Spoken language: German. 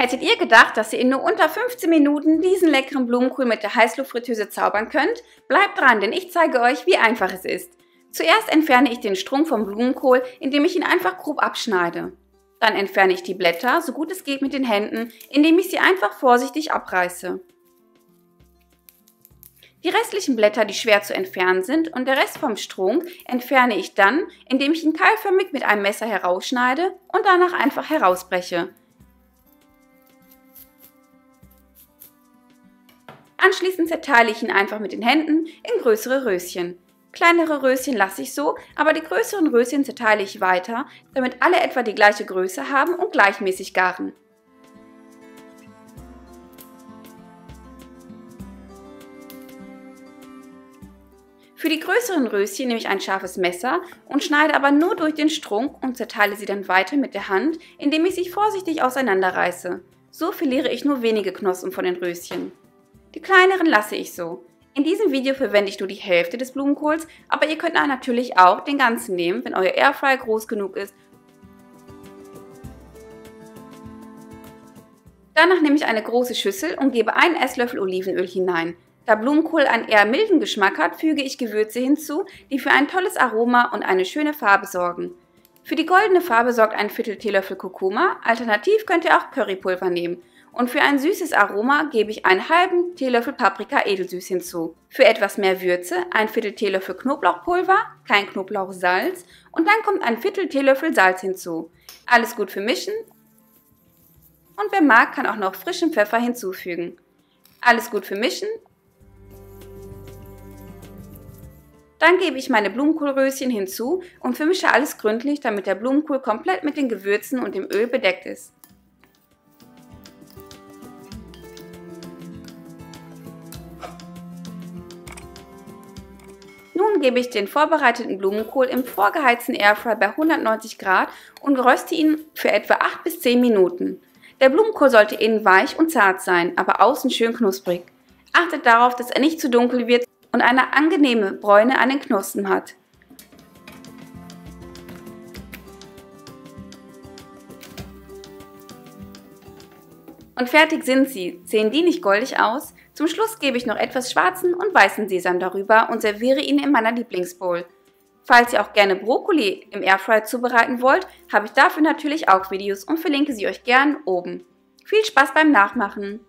Hättet ihr gedacht, dass ihr in nur unter 15 Minuten diesen leckeren Blumenkohl mit der Heißluftfritteuse zaubern könnt? Bleibt dran, denn ich zeige euch, wie einfach es ist. Zuerst entferne ich den Strunk vom Blumenkohl, indem ich ihn einfach grob abschneide. Dann entferne ich die Blätter, so gut es geht mit den Händen, indem ich sie einfach vorsichtig abreiße. Die restlichen Blätter, die schwer zu entfernen sind, und der Rest vom Strunk entferne ich dann, indem ich ihn keilförmig mit einem Messer herausschneide und danach einfach herausbreche. Anschließend zerteile ich ihn einfach mit den Händen in größere Röschen. Kleinere Röschen lasse ich so, aber die größeren Röschen zerteile ich weiter, damit alle etwa die gleiche Größe haben und gleichmäßig garen. Für die größeren Röschen nehme ich ein scharfes Messer und schneide aber nur durch den Strunk und zerteile sie dann weiter mit der Hand, indem ich sie vorsichtig auseinanderreiße. So verliere ich nur wenige Knospen von den Röschen. Die kleineren lasse ich so. In diesem Video verwende ich nur die Hälfte des Blumenkohls, aber ihr könnt natürlich auch den ganzen nehmen, wenn euer Airfryer groß genug ist. Danach nehme ich eine große Schüssel und gebe einen Esslöffel Olivenöl hinein. Da Blumenkohl einen eher milden Geschmack hat, füge ich Gewürze hinzu, die für ein tolles Aroma und eine schöne Farbe sorgen. Für die goldene Farbe sorgt ein Viertel Teelöffel Kurkuma, alternativ könnt ihr auch Currypulver nehmen. Und für ein süßes Aroma gebe ich einen halben Teelöffel Paprika edelsüß hinzu. Für etwas mehr Würze ein Viertel Teelöffel Knoblauchpulver, kein Knoblauchsalz und dann kommt ein Viertel Teelöffel Salz hinzu. Alles gut vermischen und wer mag, kann auch noch frischen Pfeffer hinzufügen. Alles gut vermischen. Dann gebe ich meine Blumenkohlröschen hinzu und vermische alles gründlich, damit der Blumenkohl komplett mit den Gewürzen und dem Öl bedeckt ist. Nun gebe ich den vorbereiteten Blumenkohl im vorgeheizten Airfryer bei 190 Grad und röste ihn für etwa 8 bis 10 Minuten. Der Blumenkohl sollte innen weich und zart sein, aber außen schön knusprig. Achtet darauf, dass er nicht zu dunkel wird und eine angenehme Bräune an den Knospen hat. Und fertig sind sie. Sehen die nicht goldig aus? Zum Schluss gebe ich noch etwas schwarzen und weißen Sesam darüber und serviere ihn in meiner Lieblingsbowl. Falls ihr auch gerne Brokkoli im Airfryer zubereiten wollt, habe ich dafür natürlich auch Videos und verlinke sie euch gern oben. Viel Spaß beim Nachmachen!